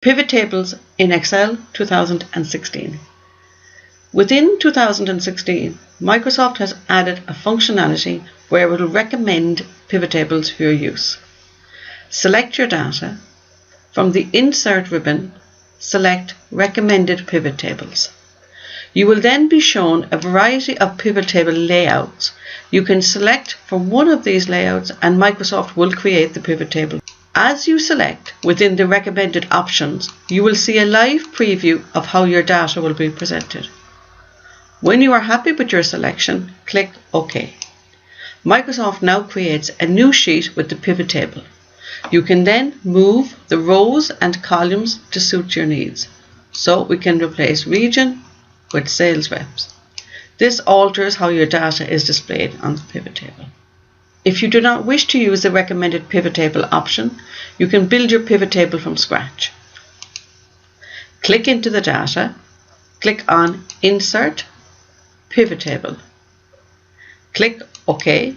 Pivot tables in Excel 2016. Within 2016, Microsoft has added a functionality where it will recommend pivot tables for your use. Select your data. From the Insert ribbon, select Recommended Pivot Tables. You will then be shown a variety of pivot table layouts. You can select from one of these layouts and Microsoft will create the pivot table. As you select within the recommended options, you will see a live preview of how your data will be presented. When you are happy with your selection, click OK. Microsoft now creates a new sheet with the pivot table. You can then move the rows and columns to suit your needs. So we can replace region with sales reps. This alters how your data is displayed on the pivot table. If you do not wish to use the recommended pivot table option, you can build your pivot table from scratch. Click into the data, click on Insert, Pivot Table. Click OK.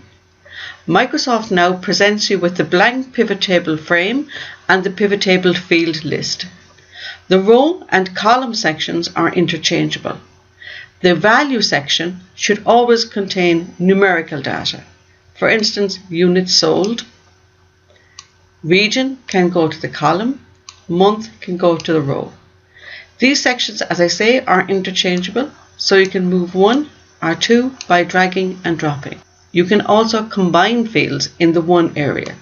Microsoft now presents you with the blank pivot table frame and the pivot table field list. The row and column sections are interchangeable. The value section should always contain numerical data. For instance, units sold. Region can go to the column. Month can go to the row. These sections, as I say, are interchangeable, so you can move one or two by dragging and dropping. You can also combine fields in the one area.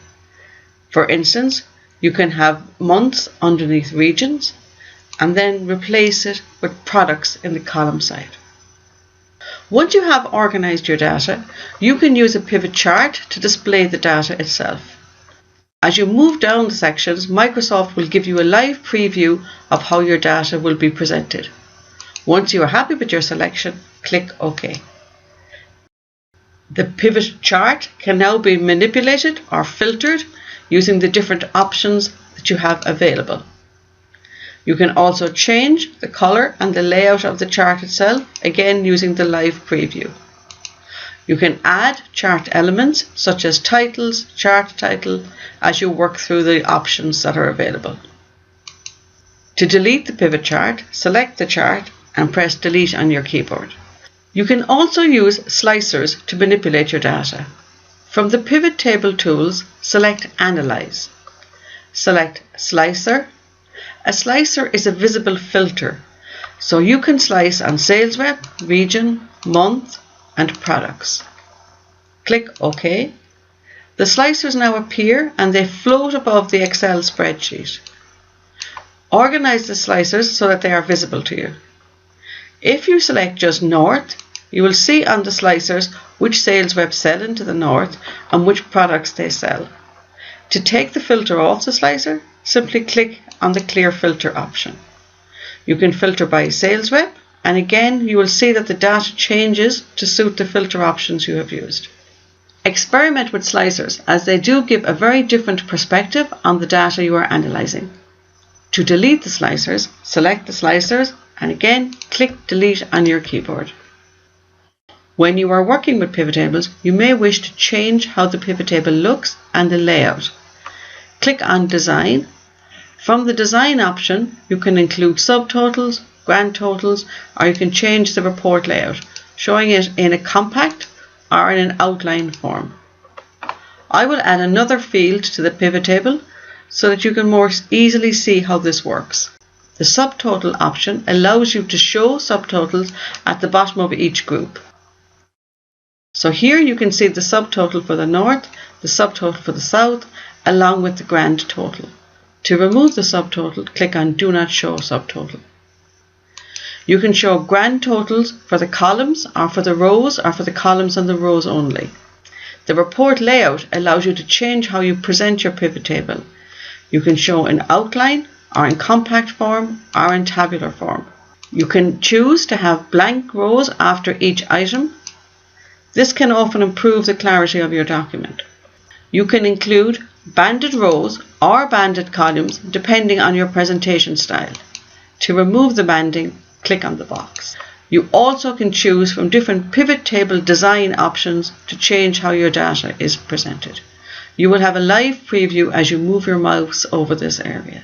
For instance, you can have months underneath regions and then replace it with products in the column side. Once you have organized your data, you can use a pivot chart to display the data itself. As you move down the sections, Microsoft will give you a live preview of how your data will be presented. Once you are happy with your selection, click OK. The pivot chart can now be manipulated or filtered using the different options that you have available. You can also change the color and the layout of the chart itself, again using the live preview. You can add chart elements such as titles, chart title, as you work through the options that are available. To delete the pivot chart, select the chart and press Delete on your keyboard. You can also use slicers to manipulate your data. From the pivot table tools, select Analyze. Select Slicer. A slicer is a visible filter, so you can slice on sales rep, region, month, and products. Click OK. The slicers now appear and they float above the Excel spreadsheet. Organize the slicers so that they are visible to you. If you select just North, you will see on the slicers which sales reps sell into the North and which products they sell. To take the filter off the slicer, simply click on the Clear Filter option. You can filter by sales rep, and again you will see that the data changes to suit the filter options you have used. Experiment with slicers, as they do give a very different perspective on the data you are analyzing. To delete the slicers, select the slicers and again click Delete on your keyboard. When you are working with pivot tables, you may wish to change how the pivot table looks and the layout. Click on Design. From the Design option, you can include subtotals, grand totals, or you can change the report layout, showing it in a compact or in an outline form. I will add another field to the pivot table so that you can more easily see how this works. The subtotal option allows you to show subtotals at the bottom of each group. So here you can see the subtotal for the North, the subtotal for the South, along with the grand total. To remove the subtotal, click on Do Not Show Subtotal. You can show grand totals for the columns or for the rows or for the columns and the rows only. The report layout allows you to change how you present your pivot table. You can show in outline or in compact form or in tabular form. You can choose to have blank rows after each item. This can often improve the clarity of your document. You can include banded rows or banded columns depending on your presentation style. To remove the banding, click on the box. You also can choose from different pivot table design options to change how your data is presented. You will have a live preview as you move your mouse over this area.